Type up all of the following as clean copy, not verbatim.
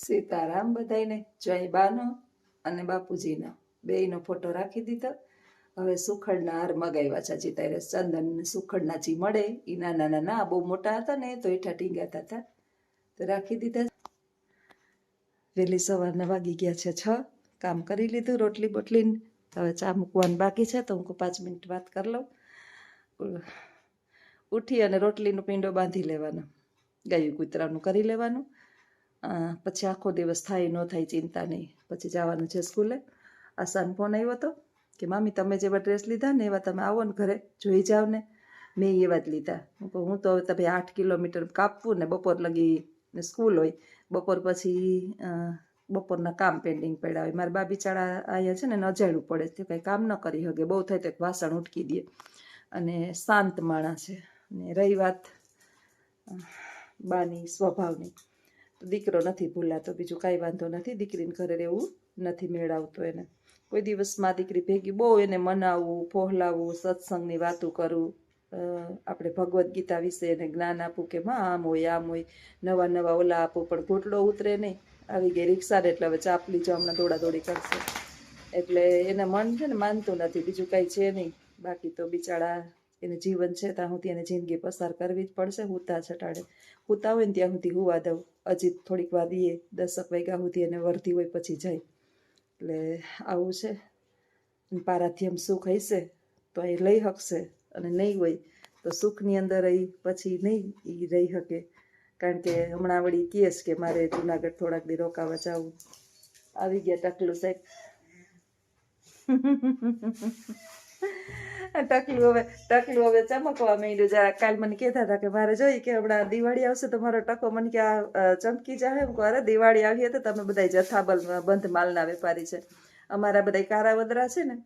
સીતારામ બધાયને જય બાનો અને બાપુજીનો બેયનો ફોટો રાખી દીધો. હવે સુખડના હાર મગાવ્યા છે. હજી ત્યારે ચંદન સુખડના જી મળે એ નાના નાના બહુ મોટા હતા ને તો એઠા ટીંગાતા હતા તો રાખી દીધા. વહેલી સવારના વાગી ગયા છે 6. કામ કરી લીધું રોટલી બોટલીને. હવે ચા મૂકવાનું બાકી છે તો હું 5 મિનિટ વાત કરી લઉં. ઉઠી અને રોટલીનો પીંડો બાંધી લેવાનો, ગાયું કૂતરાનું કરી લેવાનું. પછી આખો દિવસ થાય ન થાય ચિંતા નહીં. પછી જવાનું છે સ્કૂલે. આશાનો ફોન આવ્યો હતો કે મામી તમે જેવા ડ્રેસ લીધા ને એવા તમે આવો ને ઘરે જોઈ જાઓ ને. મેં એવા જ લીધા. હું તો હવે તમે 8 કિલોમીટર કાપવું ને બપોર લગી ને સ્કૂલ હોય, બપોર પછી બપોરના કામ પેન્ડિંગ પડ્યા હોય. મારા બા બિચારા અહીંયા છે ને અજાણ્યું પડે તે કંઈ કામ ન કરી શકે, બહુ થાય તો વાસણ ઉટકી દે અને શાંત માણસ છે. ને રહી વાત બાની સ્વભાવની, દીકરો નથી ભૂલાતો, બીજું કાંઈ વાંધો નથી. દીકરીને ઘરે રહેવું નથી મેળવતો એને. કોઈ દિવસમાં દીકરી ભેગી બહુ એને મનાવવું, ફોહલાવવું, સત્સંગની વાતો કરવું, આપણે ભગવદ્ ગીતા વિશે એને જ્ઞાન આપવું કે માં આમ હોય આમ હોય, નવા નવા ઓલા આપવું, પણ ઘૂંટડો ઉતરે નહીં. આવી ગઈ રિક્ષાને એટલે હવે ચાપ લીજો હમણાં દોડાદોડી કરશે. એટલે એને મન છે ને માનતું નથી, બીજું કાંઈ છે નહીં. બાકી તો બિચારા એને જીવન છે ત્યાં સુધી એને જિંદગી પસાર કરવી જ પડશે. હુતા છટાડે હુતા હોય ને ત્યાં સુધી હુવા દઉં. હજી થોડીક વાર દઈએ, 10 વાગ્યા સુધી એને વર્ધી હોય પછી જાય. એટલે આવું છે. પારાધ્યમ સુખ હશે તો એ લઈ શકશે, અને નહીં હોય તો સુખની અંદર એ પછી નહીં એ રહી શકે. કારણ કે હમણાં વળી કહેશ કે મારે જુનાગઢ થોડાક દી રોકાવા જવું. આવી ગયા ટકલું સાહેબ. ટકલું હવે ચમકવા માંડ્યું. જરા કાલ મને કહેતા હતા કે મારે જોઈ કે હમણાં દિવાળી આવશે તો મારો ટકો મને કે ચમકી જાય. હું અરે દિવાળી આવી હતી તમે બધા જથ્થાબંધ માલના વેપારી છે. અમારા બધા કારાવદરા છે ને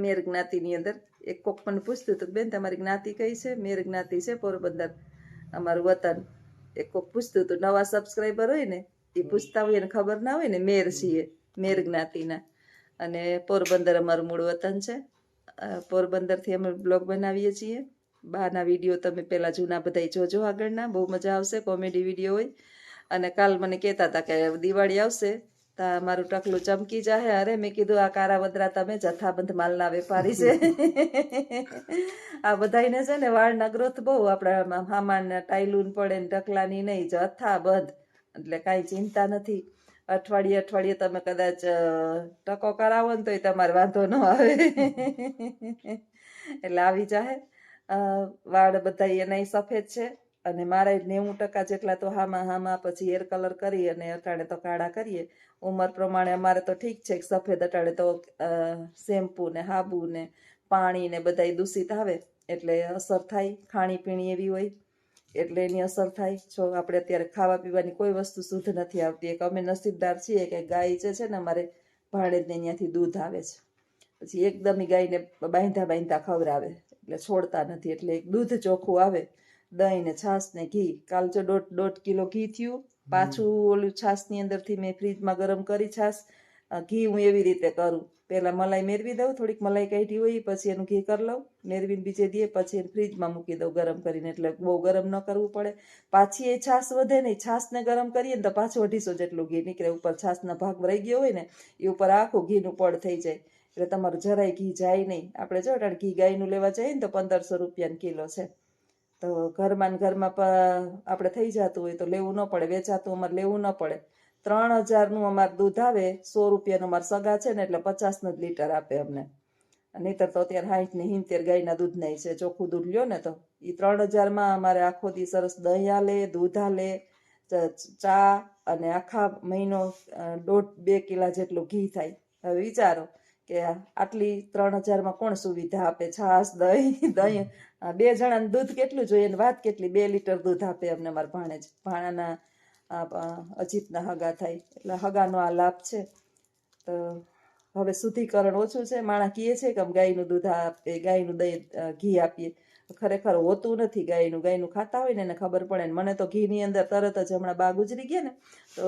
મેર જ્ઞાતિની અંદર એક કોક મને પૂછતું હતું બેન તમારી જ્ઞાતિ કઈ છે? મેર જ્ઞાતિ છે પોરબંદર અમારું વતન. એક કોક પૂછતું હતું, નવા સબસ્ક્રાઈબર હોય ને એ પૂછતા હોય એને ખબર ના હોય ને મેર છીએ, મેર જ્ઞાતિના. અને પોરબંદર અમારું મૂળ વતન છે. પોરબંદરથી અમે બ્લોગ બનાવીએ છીએ. બહારના વિડીયો તમે પહેલાં જૂના બધાય જોજો, આગળના બહુ મજા આવશે, કોમેડી વિડીયો હોય. અને કાલ મને કહેતા હતા કે દિવાળી આવશે તો મારું ટકલું ચમકી જાહે. અરે મેં કીધું આ કારાવદરા તમે જથ્થાબંધ માલના વેપારી છે. આ બધાને છે ને વાળના ગ્રોથ બહુ, આપણા હામાનના ટાઈલુન પડે ને ટકલાની નહીં, જથ્થાબંધ. એટલે કાંઈ ચિંતા નથી. અઠવાડિયે તમે કદાચ ટકો કરાવો ને તોય તમારે વાંધો ન આવે. એટલે આવી જાહે. વાળ બધા એનાય સફેદ છે અને મારા 90% જેટલા તો હામાં પછી હેર કલર કરી અને અટાણે તો કાળા કરીએ. ઉંમર પ્રમાણે અમારે તો ઠીક છે, સફેદ અટાણે તો શેમ્પુ ને હાબુ ને પાણી ને બધા દૂષિત આવે એટલે અસર થાય. ખાણીપીણી એવી હોય એટલે એની અસર થાય. જો આપણે અત્યારે ખાવા પીવાની કોઈ વસ્તુ શુદ્ધ નથી આવતી. એક અમે નસીબદાર છીએ કે ગાય જે છે ને અમારે ભાડેજને ત્યાંથી દૂધ આવે છે. પછી એકદમ ગાયને બાંધા ખવડાવે એટલે છોડતા નથી, એટલે એક દૂધ ચોખ્ખું આવે. દહીં ને છાશ ને ઘી. કાલ જો 1.5 કિલો ઘી થયું. પાછું ઓલું છાશની અંદરથી મેં ફ્રીજમાં ગરમ કરી છાશ. ઘી હું એવી રીતે કરું, પહેલાં મલાઈ મેળવી દઉં, થોડીક મલાઈ કાઢી હોય પછી એનું ઘી કરી લઉં, મેળવીને બીજે દઈએ પછી એને ફ્રીજમાં મૂકી દઉં ગરમ કરીને, એટલે બહુ ગરમ ન કરવું પડે. પાછી એ છાશ વધે નહીં. છાશને ગરમ કરીએ ને તો પાછું 250 જેટલું ઘી નીકળે. ઉપર છાશના ભાગ રહી ગયો હોય ને એ ઉપર આખું ઘીનું પડ થઈ જાય. એટલે તમારું જરાય ઘી જાય નહીં. આપણે જો ઘી ગાયનું લેવા જઈએ ને તો 1500 રૂપિયાનો કિલો છે. તો ઘરમાં આપણે થઈ જતું હોય તો લેવું ન પડે, વેચાતું અમારે લેવું ન પડે. 3000નું અમારું દૂધ આવે. 100 રૂપિયાનું અમારા સગા છે ને એટલે 50 જ લીટર આપે અમને. નહીંતર તો અત્યારે 60 ને 70 ગાયના દૂધના છે. ચોખ્ખું દૂધ લ્યો ને તો એ 3000માં અમારે આખો દી સરસ દહીં હાલે, દૂધ હાલે, ચા અને આખા મહિનો 1.5-2 કિલા જેટલું ઘી થાય. હવે વિચારો કે આટલી 3000માં કોણ સુવિધા આપે? છાશ, દહીં 2 જણાનું દૂધ કેટલું જોઈએ ને વાત કેટલી? 2 લીટર દૂધ આપે અમને મારા ભાણાના અજીતના હગા થાય એટલે હગાનો આ લાભ છે. તો હવે શુદ્ધિકરણ ઓછું છે. માણસ કહે છે કે ગાયનું દૂધ આપે, ગાયનું દહીં ઘી આપીએ. ખરેખર હોતું નથી. ગાયનું ખાતા હોય ને એને ખબર પડે. મને તો ઘીની અંદર તરત જ હમણાં બા ગુજરી ગયા ને તો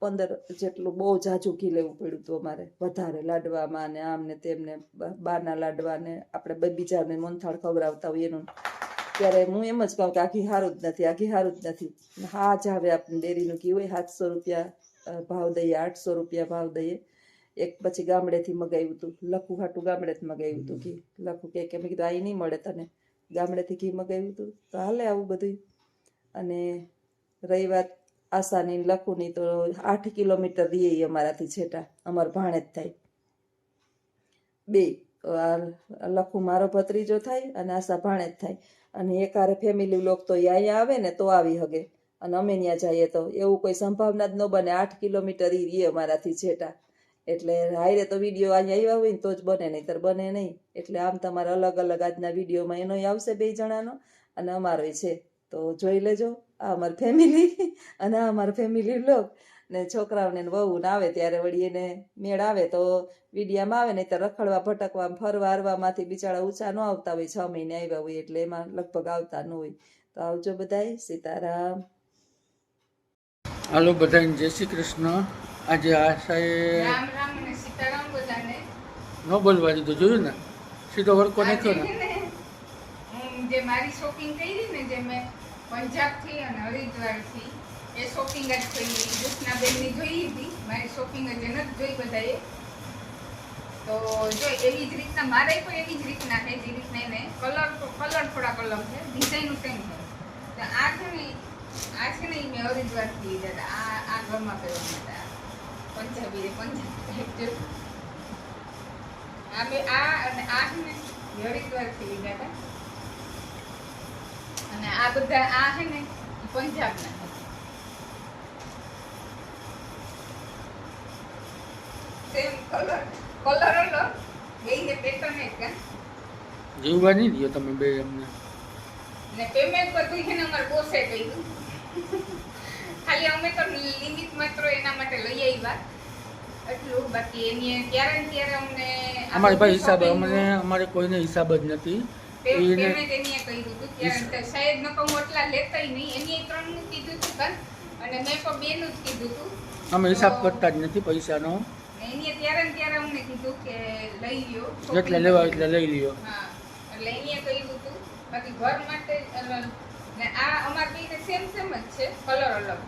15 જેટલું બહુ જાજુ ઘી લેવું પડ્યું હતું અમારે, વધારે લાડવામાં ને આમ ને તેમને, બાના લાડવા ને આપણે બીજાને મોનથાળ ખવડાવતા હોય એનું. ત્યારે હું એમ જ કહું કે આ ઘી સારું જ નથી, આ ઘી સારું જ નથી. હા જ આવે આપણે ડેરીનું ઘી હોય 700 રૂપિયા ભાવ દઈએ, 800 રૂપિયા ભાવ દઈએ. એક પછી ગામડેથી મગાવ્યું હતું, લખું હાટું ગામડેથી મગાવ્યું હતું ઘી. લખું કે મેં કીધું અહીં નહીં મળે તને, ગામડેથી ઘી મગાવ્યું હતું, તો હાલે આવું બધું. અને રહી વાત આશાની લખુની, તો 8 કિલોમીટર રહીએ અમારાથી છેટા, અમાર ભાણેજ થાય બે. લખું મારો ભત્રીજો થાય અને આશા ભાણેજ થાય. અને એક હારે ફેમિલી લોક તો અહીંયા આવે ને તો આવી હગે, અને અમે ત્યાં જઈએ તો એવું કોઈ સંભાવના જ ન બને. 8 કિલોમીટર રહીએ અમારાથી છેટા, એટલે હાઈરે તો વિડીયો અહીંયા આવ્યા હોય ને તો જ બને, નહીંતર બને નહીં. એટલે આમ તમારે અલગ અલગ આજના વિડીયોમાં એનો આવશે 2 જણાનો અને અમારોય છે, તો જોઈ લેજો. આ અમારી ફેમિલી અને આ અમારા ફેમિલી વ્લોગ. ને છોકરાઓને વહુને આવે ત્યારે વળી એને મેળ આવે તો વિડીયામાં આવે, નહીં તો રખડવા ભટકવા ફરવા હરવામાંથી બિચારા ઊંચા ન આવતા હોય, 6 મહિને આવ્યા હોય એટલે એમાં લગભગ આવતા ન હોય. તો આવજો બધાય. સીતારામ. હાલો બધાને જય શ્રી કૃષ્ણ. આજે આશાએ રામ રામ અને સીતારામ બધાને. ન બોલવા દીધું, જોયું ને, સીધો વળકો નાખ્યો ને. હું જે મારી શોપિંગ કરી ને, જે મેં પંજાબથી અને હરિદ્વારથી, એ શોપિંગ જ કરી. કૃષ્ણાબેનની જોઈ હતી, મારી શોપિંગ જ નથી જોઈ બધાએ. તો જો એવી જ રીતના મારે પણ એવી જ રીતના છે, જે રીતના એને કલર થોડા કલર છે, ડિઝાઇન સેમ છે. તો આ છે ને મેં હરિદ્વારથી લીધા હતા. આ ઘરમાં પહેરવા માટે પંજાબી આ બે અને આ છે ને હરિદ્વારથી લીધા હતા. અને આ બધા આ છે ને પંજાબના છે. સેમ કલર અલગ, બેયને પેટર્ન એક છે. જીવવા નહીં દો તમે બે અમને. ને પેમેન્ટ બધું છે ને અમારે બોસે કર્યું. ખાલી અમે તો લિમિટ માત્ર એના માટે લઈ આવ્યા એટલું. બાકી એની ત્યારે ને ત્યારે અમને અમારી પાસે હિસાબ, અમારે કોઈને હિસાબ જ નથી. પેમેન્ટ એની કર્યું હતું ત્યારે શાયદ ન કહું એટલા લેતાય નહીં. એની 3 નું કીધું હતું કાન, અને મેં પણ 2 નું જ કીધું હતું. અમે હિસાબ કરતા જ નથી પૈસાનો. એની ત્યારે ને ત્યારે અમને કીધું કે લઈ લ્યો, જેટલા લેવા એટલે લઈ લ્યો. હા, એટલે એની કર્યું હતું. બાકી ઘર માટે ને આ અમાર બેને સેમ જ છે, કલર અલગ.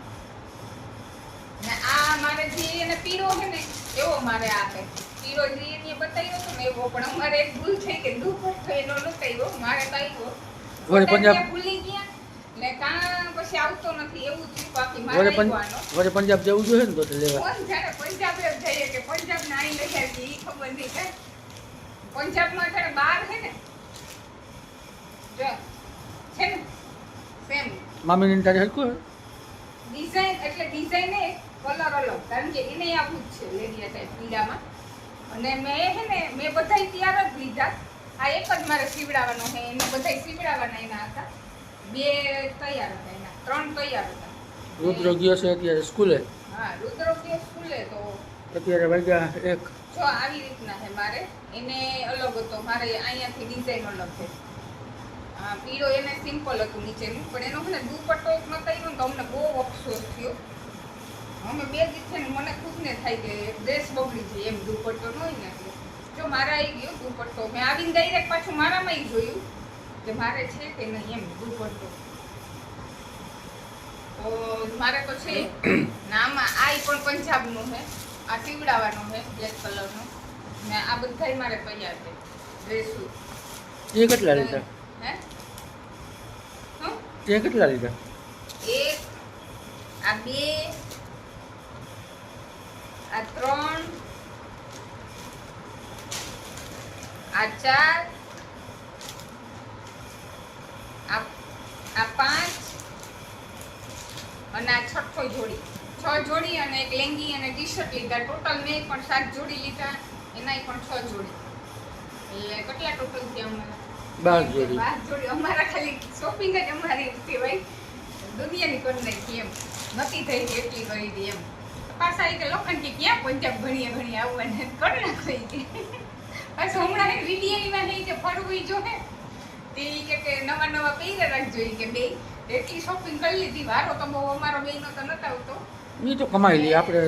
ને આ મારે જે એને પીળો છે ને એવો મારે આપે. પીળો જે એને બતાવ્યો હતો ને એવો, પણ અમારે એક ભૂલ થઈ કે દુપટ્ટો એનો નતો આવ્યો, મારે તો આવ્યો. વરે પંજાબ ભૂલી ગયા ને કાં પછી આવતો નથી એવું થયું. બાકી મારે વરે પંજાબ જવું જોઈએ ને તો લેવા. કોણ જાણે પંજાબ જ જઈએ કે પંજાબ ના અહીં લઈ આવી એ ખબર નહીં. કે પંજાબમાં અત્યારે 12 છે ને, જો છે ને સેમ મામીની તારી હરખું ડિઝાઇન, એટલે ડિઝાઇન એ કલર અલગ, કારણ કે એને આવું જ છે લેડિયા ટાઈપ પીળામાં. અને મેં બધાય તૈયાર જ લીધા. આ એક જ મારે સીવડાવવાનો છે, એને બધાય સીવડાવવાના એના હતા. 2 તૈયાર હતા, એના 3 તૈયાર હતા. રુદ્ર ગયો છે અત્યારે સ્કૂલે. હા, રુદ્ર ગયો સ્કૂલે. તો અત્યારે વાગ્યા 1. જો આવી રીતના છે મારે. એને અલગ હતો, મારે અહીંયાથી ડિઝાઇન અલગ છે. પીળો એને સિમ્પલ હતું નીચેનું, પણ એનો છે ને દુપટ્ટો એક નતો આવ્યો ને તો અમને બહુ અફસોસ થયો. અમે 2 દિવસ છે ને મને ખુદને થાય કે ડ્રેસ બગડી જાય એમ, દુપટ્ટો ન હોય ને એટલે. જો મારે આવી ગયો દુપટ્ટો, મેં આવીને ડાયરેક્ટ પાછું મારામાં જોયું કે મારે છે કે નહીં એમ દુપટ્ટો. તો મારે તો છે ને આમાં આ પણ પંજાબનું છે, આ સીવડાવવાનો છે બ્લેક કલરનો. ને આ બધાય મારે તૈયાર છે ડ્રેસો. એ કેટલા લીધા? હે તે કેટલા લીધા? 1, આ 2, આ 3, આ 4, આ 5 અને આ 6 જોડી. 6 જોડી અને એક લેંગી અને ટી શર્ટ લીધા. ટોટલ મેં પણ 7 જોડી લીધા, એનાય પણ 6 જોડી. એટલે કેટલા ટોટલ થયા અમારા? 12 જોડી. 12 જોડી. અમારા ખાલી શોપિંગ જ અમારી કહેવાય દુનિયાની કરી નાખી એમ. નથી થઈ એટલી કરી હતી એમ. પાછા એ કે લોખંડ કે ક્યાં પંજાબ ઘણીએ આવવાને કરી નાખો કે. પાછું હમણાં વિડીયોમાં નહીં કે ફરવું જો હે તે કે નવા પહેરે રાખજો કે બે એટલી શોપિંગ કરી લીધી. વારો તો બહુ અમારો બેનો તો નતો આવતો. એ તો કમાઈ લઈએ આપણે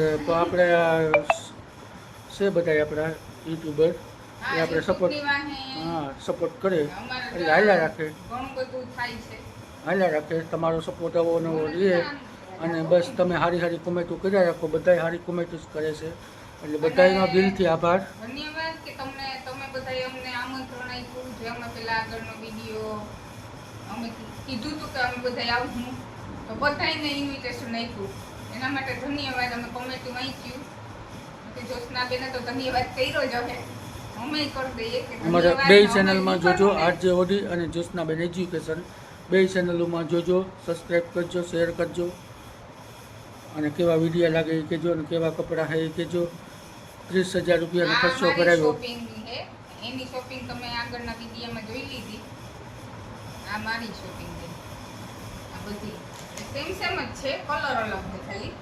છે બધા આપણા યુટ્યુબર, એ આપણે સપોર્ટ સપોર્ટ કરે એટલે હાલ્યા રાખે. ઘણું બધું થાય છે, હાલ્યા રાખે. તમારો સપોર્ટ આવો નવો રહે અને બસ તમે સારી સારી કોમેન્ટો કર્યા રાખો. બધાય સારી કોમેન્ટો જ કરે છે, એટલે બધાયનો દિલથી આભાર. ધન્યવાદ કે તમે બધાએ અમને આમંત્રણ આપ્યું. જે અમે પેલા આગળનો વિડીયો અમે કીધું હતું કે અમે બધાય આવશું, તો બધાને ઇન્વિટેશન આપ્યું. એના માટે ધન્યવાદ. અમે કોમેન્ટ વાંચ્યું કે જ્યોત્સનાબેને તો ધન્યવાદ કર્યો જ હવે, અમે કરી દઈએ કે અમારા ધન્યવાદ. બે અમે ચેનલમાં નહીં જોજો, કરું ને. આરજે ઓડી અને જ્યોત્સનાબેન એજ્યુકેશન, બે ચેનલોમાં જોજો, સબસ્ક્રાઈબ કરજો, શેર કરજો, અને કેવા વિડીયો લાગે એ કહેજો, અને કેવા કપડાં છે એ કહેજો. 30,000 રૂપિયાનો આ ખર્ચો મારી કરાવ્યો. શોપિંગ છે, એની શોપિંગ તમે આગળના વિડીયોમાં જોઈ લીધી. આ મારી શોપિંગ છે. આ બધી સેમ જ છે, કલર અલગ છે ખાલી,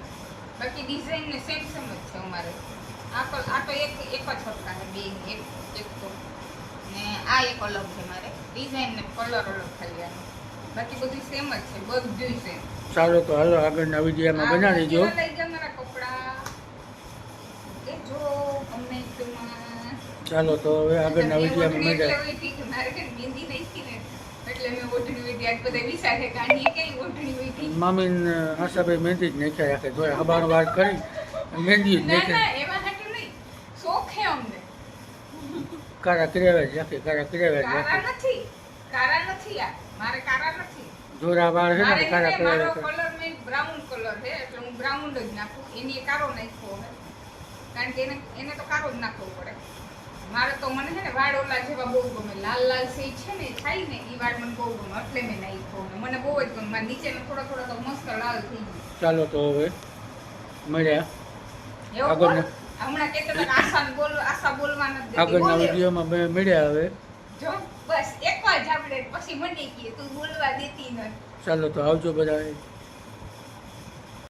બાકી ડિઝાઇન ને સેમ જ છે અમારે. આ તો એક જ સરખા છે બે, એક તો ને આ એક અલગ છે મારે, ડિઝાઇન ને કલર અલગ ખાલી આનો, બાકી બધું સેમ જ છે, બધું સેમ. ચાલો તો હાલો આગળના વિડીયોમાં બના રહેજો. લઈ ગયા મારા કપડા એ જો અમને એકદમ ચાલો તો હવે આગળના વિડીયોમાં ઓઢણી મળ્યા. એટલે હોય કે મારે કે મહેંદી નાખી ને એટલે મેં ઓઢણી હોય આજ બધા વિચારે કે આની કઈ ઓઢણી હોય થી. મામીન આશાભાઈ મહેંદી જ નાખ્યા રાખે, જો હબાણ વાર કરી મહેંદી જ ના નાખે. ના એમાં હાટું નહીં, શોખ હે અમને. કારા કર્યા જ રાખે, કારા કર્યા જ કારા રાખે. નથી આ મારે કારા નથી. જોરા વાળ છે મારે ને કારા છે ને કર્યા મારો રાખે. કલર મેં બ્રાઉન કલર છે એટલે હું બ્રાઉન જ નાખું. એની કારો નાખ્યો હવે, કારણ કે એને તો કારો જ નાખવો પડે. મારે તો મને છે ને વાળ ઓલા જેવા બહુ ગમે, લાલ લાલ સેજ છે ને એ થાય ને એ વાળ મને બહુ ગમે, એટલે મેં નાખ્યો. ને મને બહુ જ ગમે. મારા નીચેનો થોડા તો મસ્ત લાલ થઈ ગયો. ચાલો તો હવે મળ્યા એવો આગળના બોલ. હમણાં કેટલાક આશા બોલવાના જ દેતી. આગળના બોલે. વિડીયોમાં મળ્યા હવે. જો બસ એક વાર જ આપણે પછી મને કીએ તું બોલવા દેતી નથી. ચાલો તો આવજો બધા.